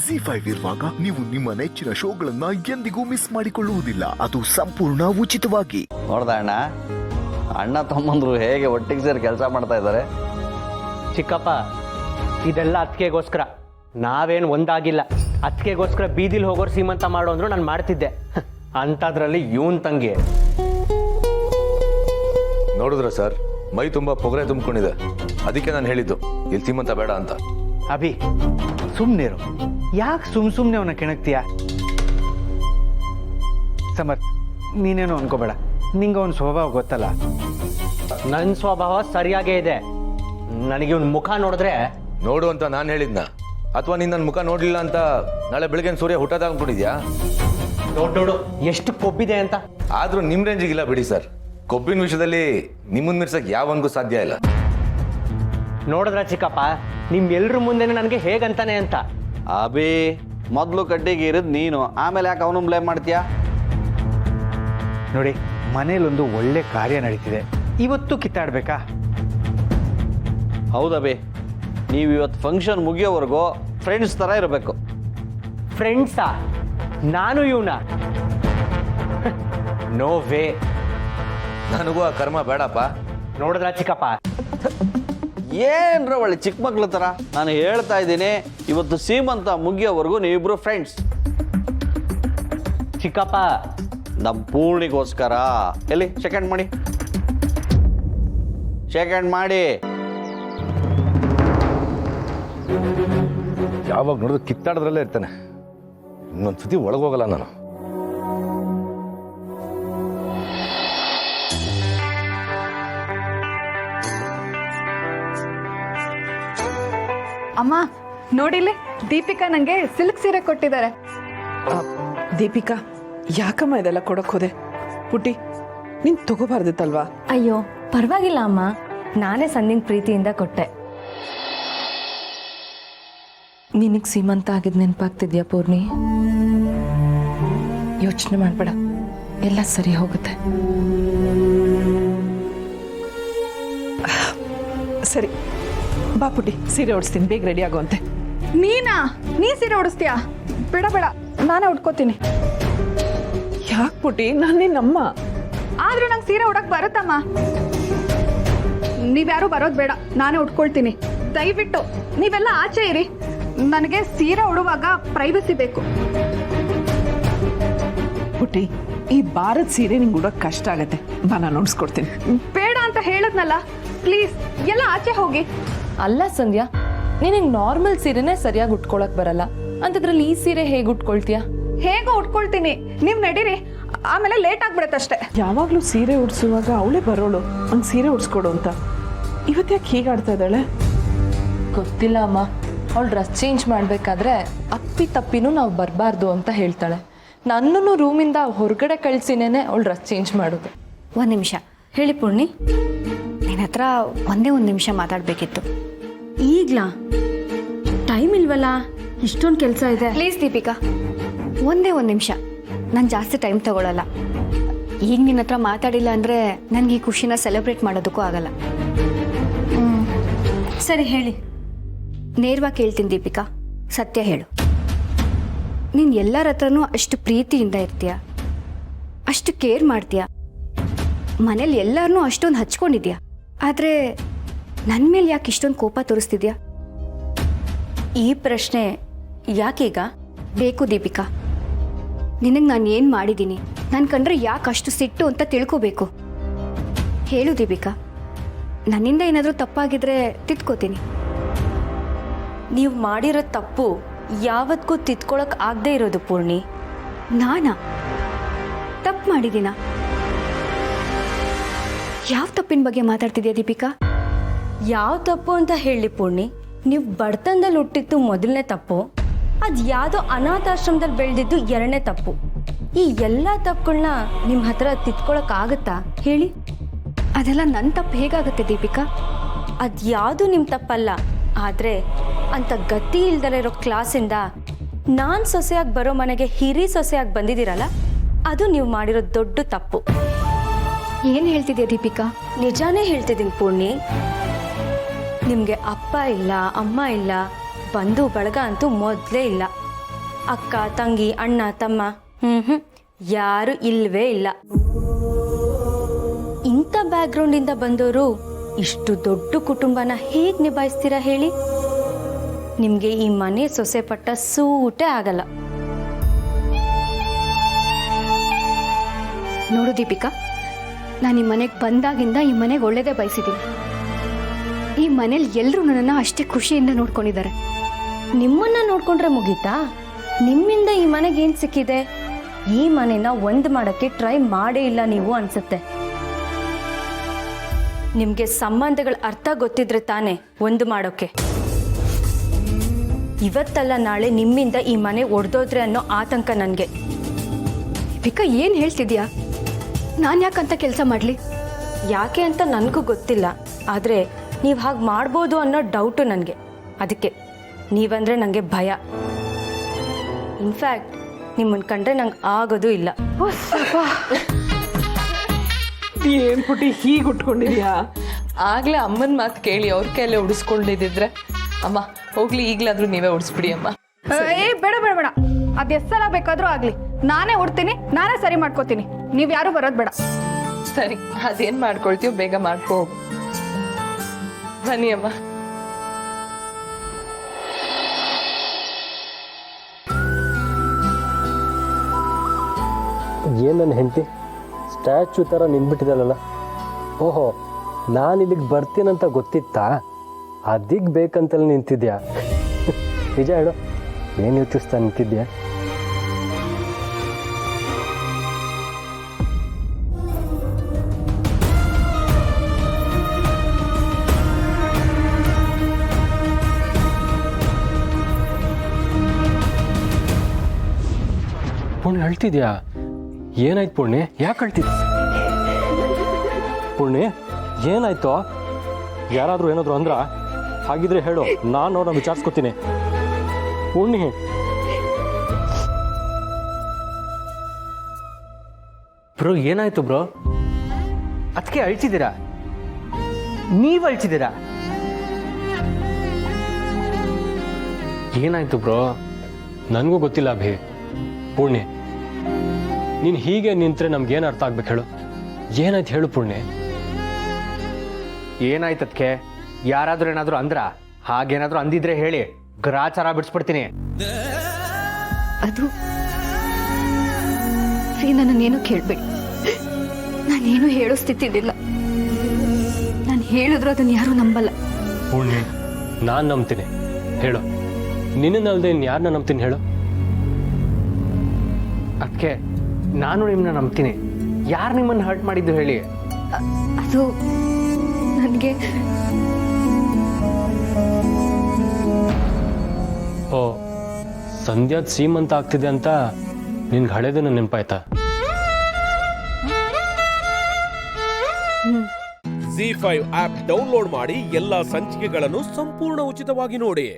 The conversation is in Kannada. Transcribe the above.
ZEE5 ಇರುವಾಗ ನೀವು ನಿಮ್ಮ ನೆಚ್ಚಿನ ಶೋಗಳನ್ನ ಎಂದಿಗೂ ಮಿಸ್ ಮಾಡಿಕೊಳ್ಳುವುದಿಲ್ಲ. ಅದು ಸಂಪೂರ್ಣ ಉಚಿತವಾಗಿ. ನೋಡ್ದ ಅಣ್ಣ, ಅಣ್ಣ ತಮ್ಮಂದ್ರು ಹೇಗೆ ಒಟ್ಟಿಗೆ ಸೇರಿ ಕೆಲಸ ಮಾಡ್ತಾ ಇದ್ದಾರೆ. ಚಿಕ್ಕಪ್ಪ, ಇದೆಲ್ಲ ಅತ್ತಿಗೆಗೋಸ್ಕರ. ನಾವೇನು ಒಂದಾಗಿಲ್ಲ. ಅತ್ತಿಗೆಗೋಸ್ಕರ ಬೀದಿಲಿ ಹೋಗೋರು ಸೀಮಂತ ಮಾಡು ಅಂದ್ರು ನಾನು ಮಾಡ್ತಿದ್ದೆ. ಅಂಥದ್ರಲ್ಲಿ ಇವನ್ ತಂಗಿ ನೋಡಿದ್ರ ಸರ್, ಮೈ ತುಂಬಾ ಪೊಗರೆ ತುಂಬಿಕೊಂಡಿದೆ. ಅದಕ್ಕೆ ನಾನು ಹೇಳಿದ್ದು ಇಲ್ಲಿ ಸೀಮಂತ ಬೇಡ ಅಂತ. ಅಭಿ, ಸುಮ್ಮನಿರು. ಯಾಕೆ ಸುಮ್ಮನೆ ಅವನ ಕೆಣಕ್ತೀಯ? ಸಮರ್ಥ್, ನೀನೇನು ಅನ್ಕೋಬೇಡ. ನಿಂಗೆ ಅವನ ಸ್ವಭಾವ ಗೊತ್ತಲ್ಲ. ನನ್ನ ಸ್ವಭಾವ ಸರಿಯಾಗೇ ಇದೆ. ನನಗೆ ಇವನ್ ಮುಖ ನೋಡಿದ್ರೆ ನೋಡು ಅಂತ ನಾನು ಹೇಳಿದ್ನ, ಅಥವಾ ನೀನ್ ನನ್ನ ಮುಖ ನೋಡ್ಲಿಲ್ಲ ಅಂತ ನಾಳೆ ಬೆಳಗ್ಗೆ ಸೂರ್ಯ ಹುಟ್ಟೋದ ಅನ್ಕೊಂಡಿದ್ಯಾ? ನೋಡು ಎಷ್ಟು ಕೊಬ್ಬಿದೆ ಅಂತ. ಆದ್ರೂ ನಿಮ್ ರೇಂಜಿಗಿಲ್ಲ ಬಿಡಿ ಸರ್. ಕೊಬ್ಬಿನ ವಿಷಯದಲ್ಲಿ ನಿಮ್ಮನ್ ಮಿರ್ಸಕ್ ಯಾವನ್ಗೂ ಸಾಧ್ಯ ಇಲ್ಲ. ನೋಡಿದ್ರ ಚಿಕ್ಕಪ್ಪ, ನಿಮ್ ಎಲ್ರ ಮುಂದೆನೆ ನನಗೆ ಹೇಗಂತಾನೆ ಅಂತ. ಅಭಿ, ಮೊದಲು ಕಡ್ಡಿಗೆ ಇರೋದು ನೀನು, ಆಮೇಲೆ ಯಾಕೆ ಅವನು ಬ್ಲೇಮ್ ಮಾಡ್ತೀಯಾ? ನೋಡಿ, ಮನೇಲೊಂದು ಒಳ್ಳೆ ಕಾರ್ಯ ನಡೀತಿದೆ, ಇವತ್ತು ಕಿತ್ತಾಡ್ಬೇಕಾ? ಹೌದಭಿ, ನೀವು ಇವತ್ತು ಫಂಕ್ಷನ್ ಮುಗಿಯೋವರೆಗೂ ಫ್ರೆಂಡ್ಸ್ ಥರ ಇರಬೇಕು. ಫ್ರೆಂಡ್ಸಾ? ನಾನು ಇವನ? No way. ನನಗೂ ಆ ಕರ್ಮ ಬೇಡಪ್ಪ. ನೋಡಿದ್ರ ಚಿಕ್ಕಪ್ಪ, ಏನ್ರ ಒಳ್ಳೆ ಚಿಕ್ಕ ಮಕ್ಳ ಥರ. ನಾನು ಹೇಳ್ತಾ ಇದ್ದೀನಿ, ಇವತ್ತು ಸೀಮಂತ ಮುಗಿಯೋವರೆಗೂ ನೀವಿಬ್ರು ಫ್ರೆಂಡ್ಸ್. ಚಿಕ್ಕಪ್ಪ, ನಮ್ಮ ಪೂರ್ಣಿಗೋಸ್ಕರ. ಎಲ್ಲಿ ಸೆಕೆಂಡ್ ಮಾಡಿ, ಸೆಕೆಂಡ್ ಮಾಡಿ. ಯಾವಾಗ ನೋಡಿದ್ರು ಕಿತ್ತಾಡದ್ರಲ್ಲೇ ಇರ್ತಾನೆ. ಇನ್ನೊಂದ್ಸತಿ ಒಳಗೋಗಲ್ಲ ನಾನು. ಅಮ್ಮ ನೋಡಿಲಿ, ದೀಪಿಕಾ ನಂಗೆ ಸಿಲ್ಕ್ ಸೀರೆ ಕೊಟ್ಟಿದ್ದಾರೆ. ದೀಪಿಕಾ, ಯಾಕಮ್ಮ ಇದೆಲ್ಲ ಕೊಡಕ್ ಹೋದೆ? ಪುಟ್ಟಿ, ನೀನ್ ತಗೋಬಾರ್ದಿತ್ತಲ್ವಾ? ಅಯ್ಯೋ ಪರವಾಗಿಲ್ಲ ಅಮ್ಮ, ನಾನೇ ಸಂದಿಂಗ್ ಪ್ರೀತಿಯಿಂದ ಕೊಟ್ಟೆ. ನಿನಗೆ ಸೀಮಂತ ಆಗಿದ್ ನೆನಪಾಗ್ತಿದ್ಯಾ ಪೂರ್ಣಿ? ಯೋಚನೆ ಮಾಡ್ಬೇಡ, ಎಲ್ಲ ಸರಿ ಹೋಗುತ್ತೆ. ಸರಿ ಬಾ ಪುಟ್ಟಿ, ಸೀರೆ ಉಡಿಸ್ತೀನಿ, ಬೇಗ ರೆಡಿ ಆಗುವಂತೆ. ನೀ ಸೀರೆ ಉಡಿಸ್ತೀಯಾ? ಬೇಡ ಬೇಡ, ನಾನೇ ಉಟ್ಕೋತೀನಿ. ಯಾಕೆ ಪುಟ್ಟಿ, ನಾನೇ ನಮ್ಮ. ಆದ್ರೂ ನಂಗೆ ಸೀರೆ ಉಡಕ್ ಬರುತ್ತಮ್ಮ. ನೀವ್ಯಾರು ಬರೋದು ಬೇಡ, ನಾನೇ ಉಟ್ಕೊಳ್ತೀನಿ. ದಯವಿಟ್ಟು ನೀವೆಲ್ಲ ಆಚೆ ಇರಿ. ನನಗೆ ಸೀರೆ ಉಡುವಾಗ ಪ್ರೈವಸಿ ಬೇಕು. ಪುಟ್ಟಿ, ಈ ಭಾರತ್ ಸೀರೆ ನಿಂಗೆ ಉಡೋಕ್ ಕಷ್ಟ ಆಗತ್ತೆ. ಬಾ, ನಾನು ಉಡ್ಸ್ಕೊಡ್ತೀನಿ. ಬೇಡ ಅಂತ ಹೇಳದ್ನಲ್ಲ, ಪ್ಲೀಸ್ ಎಲ್ಲ ಆಚೆ ಹೋಗಿ. ಅಲ್ಲ ಸಂಧ್ಯಾ, ನಿನಗೆ ನಾರ್ಮಲ್ ಸೀರೆನೇ ಸರಿಯಾಗಿ ಉಟ್ಕೊಳಕ್ ಬರಲ್ಲ, ಅಂತದ್ರಲ್ಲಿ ಈ ಸೀರೆ ಹೇಗೆ ಉಟ್ಕೊಳ್ತೀಯಾ? ಹೇಗೋ ಉಟ್ಕೊಳ್ತೀನಿ, ನೀವ್ ನಡೀರಿ, ಆಮೇಲೆ ಲೇಟ್ ಆಗ್ಬಿಡತ್ತಷ್ಟೇ. ಯಾವಾಗ್ಲೂ ಸೀರೆ ಉಡ್ಸುವಾಗ ಅವಳೇ ಬರೋಳು ಒಂದು ಸೀರೆ ಉಡ್ಸ್ಕೊಡು ಅಂತ. ಇವತ್ತ್ಯಾಕೆ ಹೀಗಾಡ್ತಾ ಇದ್ದಾಳೆ? ಗೊತ್ತಿಲ್ಲ ಅಮ್ಮ, ಅವಳು ಡ್ರೆಸ್ ಚೇಂಜ್ ಮಾಡಬೇಕಾದ್ರೆ ಅಪ್ಪಿ ತಪ್ಪಿನೂ ನಾವು ಬರಬಾರ್ದು ಅಂತ ಹೇಳ್ತಾಳೆ. ನನ್ನನ್ನು ರೂಮಿಂದ ಹೊರಗಡೆ ಕಳಿಸಿನೇನೆ ಅವಳು ಡ್ರೆಸ್ ಚೇಂಜ್ ಮಾಡೋದು. ಒಂದು ನಿಮಿಷ ಹೇಳಿ ಪೂರ್ಣಿ, ನಿನ್ನ ಹತ್ರ ಒಂದೇ ಒಂದು ನಿಮಿಷ ಮಾತಾಡಬೇಕಿತ್ತು. ಈಗ್ಲಾ? ಟೈಮ್ ಇಲ್ವಲ್ಲ, ಇಷ್ಟೊಂದು ಕೆಲಸ ಇದೆ. ಪ್ಲೀಸ್ ದೀಪಿಕಾ, ಒಂದೇ ಒಂದು ನಿಮಿಷ. ನಾನು ಜಾಸ್ತಿ ಟೈಮ್ ತಗೊಳ್ಳಲ್ಲ. ಈಗ ನಿನ್ನ ಹತ್ರ ಮಾತಾಡಿಲ್ಲ ಅಂದರೆ ನನಗೆ ಈ ಖುಷಿನ ಸೆಲೆಬ್ರೇಟ್ ಮಾಡೋದಕ್ಕೂ ಆಗಲ್ಲ. ಸರಿ ಹೇಳಿ. ನೇರವಾಗಿ ಕೇಳ್ತೀನಿ ದೀಪಿಕಾ, ಸತ್ಯ ಹೇಳು. ನೀನು ಎಲ್ಲರ ಹತ್ರನೂ ಅಷ್ಟು ಪ್ರೀತಿಯಿಂದ ಇರ್ತೀಯ, ಅಷ್ಟು ಕೇರ್ ಮಾಡ್ತೀಯ, ಮನೇಲಿ ಎಲ್ಲರನ್ನೂ ಅಷ್ಟೊಂದು ಹಚ್ಕೊಂಡಿದ್ಯಾ. ಆದರೆ ನನ್ನ ಮೇಲೆ ಯಾಕೆ ಇಷ್ಟೊಂದು ಕೋಪ ತೋರಿಸ್ತಿದ್ಯಾ? ಈ ಪ್ರಶ್ನೆ ಯಾಕೀಗ ಬೇಕು ದೀಪಿಕಾ? ನಿನಗೆ ನಾನು ಏನು ಮಾಡಿದ್ದೀನಿ, ನಾನು ಕಂಡ್ರೆ ಯಾಕೆ ಅಷ್ಟು ಸಿಟ್ಟು ಅಂತ ತಿಳ್ಕೋಬೇಕು. ಹೇಳು ದೀಪಿಕಾ, ನನ್ನಿಂದ ಏನಾದರೂ ತಪ್ಪಾಗಿದ್ರೆ ತಿದ್ಕೋತೀನಿ. ನೀವು ಮಾಡಿರೋ ತಪ್ಪು ಯಾವತ್ತಿಗೂ ತಿದ್ಕೊಳಕ್ ಆಗದೆ ಇರೋದು ಪೂರ್ಣಿ. ನಾನಾ ತಪ್ಪು ಮಾಡಿದ್ದೀನಾ? ಯಾವ ತಪ್ಪಿನ ಬಗ್ಗೆ ಮಾತಾಡ್ತಿದ್ಯಾ ದೀಪಿಕಾ? ಯಾವ ತಪ್ಪು ಅಂತ ಹೇಳಿ ಪೂರ್ಣಿ? ನೀವು ಬಡತನದಲ್ಲಿ ಹುಟ್ಟಿದ್ದು ಮೊದಲನೇ ತಪ್ಪು, ಅದು ಯಾವುದೋ ಅನಾಥಾಶ್ರಮದಲ್ಲಿ ಬೆಳೆದಿದ್ದು ಎರಡನೇ ತಪ್ಪು. ಈ ಎಲ್ಲ ತಪ್ಪುಗಳನ್ನ ನಿಮ್ಮ ಹತ್ರ ತಿದ್ಕೊಳಕ್ ಆಗುತ್ತಾ ಹೇಳಿ? ಅದೆಲ್ಲ ನನ್ನ ತಪ್ಪು ಹೇಗಾಗುತ್ತೆ ದೀಪಿಕಾ? ಅದು ಯಾವುದು ನಿಮ್ಮ ತಪ್ಪಲ್ಲ, ಆದರೆ ಅಂತ ಗತಿ ಇಲ್ದಲೇ ಇರೋ ಕ್ಲಾಸಿಂದ ನಾನು ಸೊಸೆಯಾಗಿ ಬರೋ ಮನೆಗೆ ಹಿರಿ ಸೊಸೆಯಾಗಿ ಬಂದಿದ್ದೀರಲ್ಲ, ಅದು ನೀವು ಮಾಡಿರೋ ದೊಡ್ಡ ತಪ್ಪು. ಏನು ಹೇಳ್ತಿದ್ಯಾ ದೀಪಿಕಾ? ನಿಜಾನೇ ಹೇಳ್ತಿದ್ದೀನಿ ಪೂರ್ಣಿ. ನಿಮಗೆ ಅಪ್ಪ ಇಲ್ಲ, ಅಮ್ಮ ಇಲ್ಲ, ಬಂಧು ಬಳಗ ಅಂತೂ ಮೊದಲೇ ಇಲ್ಲ. ಅಕ್ಕ ತಂಗಿ ಅಣ್ಣ ತಮ್ಮ ಯಾರು ಇಲ್ವೇ ಇಲ್ಲ. ಇಂಥ ಬ್ಯಾಕ್ಗ್ರೌಂಡಿಂದ ಬಂದವರು ಇಷ್ಟು ದೊಡ್ಡ ಕುಟುಂಬನ ಹೇಗೆ ನಿಭಾಯಿಸ್ತೀರಾ ಹೇಳಿ? ನಿಮಗೆ ಈ ಮನೆ ಸೊಸೆ ಪಟ್ಟ ಸೂಟೇ ಆಗಲ್ಲ. ನೋಡು ದೀಪಿಕಾ, ನಾನು ಈ ಮನೆಗೆ ಬಂದಾಗಿಂದ ಈ ಮನೆಗೆ ಒಳ್ಳೇದೇ ಬಯಸಿದ್ದೀನಿ. ಈ ಮನೇಲಿ ಎಲ್ಲರೂ ನನ್ನನ್ನು ಅಷ್ಟೇ ಖುಷಿಯಿಂದ ನೋಡ್ಕೊಂಡಿದ್ದಾರೆ. ನಿಮ್ಮನ್ನ ನೋಡ್ಕೊಂಡ್ರೆ ಮುಗೀತಾ? ನಿಮ್ಮಿಂದ ಈ ಮನೆಗೆ ಏನು ಸಿಕ್ಕಿದೆ? ಈ ಮನೆನ ಒಂದು ಮಾಡೋಕ್ಕೆ ಟ್ರೈ ಮಾಡೇ ಇಲ್ಲ ನೀವು ಅನ್ಸುತ್ತೆ. ನಿಮಗೆ ಸಂಬಂಧಗಳ ಅರ್ಥ ಗೊತ್ತಿದ್ರೆ ತಾನೇ ಒಂದು ಮಾಡೋಕ್ಕೆ. ಇವತ್ತಲ್ಲ ನಾಳೆ ನಿಮ್ಮಿಂದ ಈ ಮನೆ ಒಡೆದೋದ್ರೆ ಅನ್ನೋ ಆತಂಕ ನನಗೆ. ದೀಪಿಕಾ, ಏನು ಹೇಳ್ತಿದ್ಯಾ? ನಾನು ಯಾಕಂತ ಕೆಲಸ ಮಾಡಲಿ? ಯಾಕೆ ಅಂತ ನನಗೂ ಗೊತ್ತಿಲ್ಲ, ಆದರೆ ನೀವು ಹಾಗೆ ಮಾಡ್ಬೋದು ಅನ್ನೋ ಡೌಟು ನನಗೆ. ಅದಕ್ಕೆ ನೀವಂದರೆ ನನಗೆ ಭಯ. ಇನ್ಫ್ಯಾಕ್ಟ್ ನಿಮ್ಮನ್ನು ಕಂಡ್ರೆ ನಂಗೆ ಆಗೋದು ಇಲ್ಲ. ಏನ್ ಪುಟಿ ಹೀಗೆ ಉಟ್ಕೊಂಡಿದ್ಯಾ? ಆಗ್ಲೇ ಅಮ್ಮನ ಮಾತು ಕೇಳಿ ಅವ್ರ ಕೈಯಲ್ಲೇ ಉಡಿಸ್ಕೊಂಡಿದ್ದಿದ್ರೆ ಅಮ್ಮ ಹೋಗ್ಲಿ, ಈಗಲಾದ್ರೂ ನೀವೇ ಉಡಿಸ್ಬಿಡಿ ಅಮ್ಮ. ಬೇಡ ಬೇಡ ಬೇಡ, ಅದು ಎಷ್ಟು ಸಲ ಬೇಕಾದ್ರೂ ಆಗ್ಲಿ, ನಾನೇ ಉಡ್ತೀನಿ, ನಾನೇ ಸರಿ ಮಾಡ್ಕೋತೀನಿ. ನೀವು ಯಾರು ಬರೋದು ಬೇಡ. ಸರಿ, ಅದೇನ್ ಮಾಡ್ಕೊಳ್ತೀವೋ ಬೇಗ ಮಾಡ್ಕೋ ಹೋಗು. ಬನ್ನಿ ಅಮ್ಮ. ಏನು ನನ್ನ ಹೆಂಡತಿ ಸ್ಟ್ಯಾಚ್ಯೂ ಥರ ನಿಂತ್ಬಿಟ್ಟಿದಲ್ಲ. ಓಹೋ, ನಾನು ಇಲ್ಲಿಗೆ ಬರ್ತೀನಂತ ಗೊತ್ತಿತ್ತಾ? ಅದಕ್ಕೆ ಬೇಕಂತಲ್ಲಿ ನಿಂತಿದ್ಯಾ? ನಿಜ ಹೇಳು, ಏನು ಯೋಚಿಸ್ತಾ ನಿಂತಿದ್ಯಾ? ಪುಣ್ಯ ಅಳ್ತಿದ್ಯಾ? ಏನಾಯ್ತು ಪುಣ್ಯ? ಯಾಕೆ ಅಳ್ತಿದ್ಯ? ಪುಣ್ಯ ಏನಾಯ್ತು? ಯಾರಾದರೂ ಏನಾದರೂ ಅಂದ್ರ? ಹಾಗಿದ್ರೆ ಹೇಳು, ನಾನು ಅವ್ರನ್ನ ವಿಚಾರಿಸ್ಕೊತೀನಿ. ಪುಣ್ಯ ಬ್ರೋ, ಏನಾಯ್ತು ಬ್ರೋ? ಅದಕ್ಕೆ ಅಳ್ತಿದ್ದೀರಾ? ನೀವು ಅಳ್ತಿದ್ದೀರಾ? ಏನಾಯ್ತು ಬ್ರೋ? ನನಗೂ ಗೊತ್ತಿಲ್ಲ ಅಭಿ. ಪುಣ್ಯ, ನೀನು ಹೀಗೆ ನಿಂತ್ರೆ ನಮ್ಗೇನು ಅರ್ಥ ಆಗ್ಬೇಕು ಹೇಳು? ಏನಾಯ್ತು ಹೇಳು ಪುಣ್ಯ. ಏನಾಯ್ತು ಅದಕ್ಕೆ? ಯಾರಾದರೂ ಏನಾದರೂ ಅಂದ್ರ? ಹಾಗೇನಾದರೂ ಅಂದಿದ್ರೆ ಹೇಳಿ, ಗ್ರಾಚಾರ ಬಿಡಿಸ್ಬಿಡ್ತೀನಿ. ಅದು ನನ್ನನ್ನೇನು ಕೇಳಬೇಡಿ. ನಾನೇನು ಹೇಳೋ ಸ್ಥಿತಿಲಿಲ್ಲ. ನಾನು ಹೇಳಿದ್ರು ಅದನ್ನು ಯಾರೂ ನಂಬಲ್ಲ. ಪುಣ್ಯ, ನಾನು ನಂಬ್ತೀನಿ. ಹೇಳು, ನಿನ್ನಲ್ಲದೆ ಇನ್ನು ಯಾರನ್ನ ನಂಬ್ತೀನಿ ಹೇಳು? ಅದಕ್ಕೆ ನಾನು ನಿಮ್ಮನ್ನ ನಂಬ್ತೀನಿ. ಯಾರು ನಿಮ್ಮನ್ನು ಹರ್ಟ್ ಮಾಡಿದ್ದು ಹೇಳಿ? ಅದು ನನಗೆ ಓ, ಸಂಧ್ಯಾದ ಸೀಮಂತ ಆಗ್ತಿದೆ ಅಂತ ನಿನ್ಗೆ ಹಳೇದನ್ನ ನೆನಪಾಯ್ತಾ? ZEE5 ಆಪ್ ಡೌನ್ಲೋಡ್ ಮಾಡಿ ಎಲ್ಲಾ ಸಂಚಿಕೆಗಳನ್ನು ಸಂಪೂರ್ಣ ಉಚಿತವಾಗಿ ನೋಡಿ.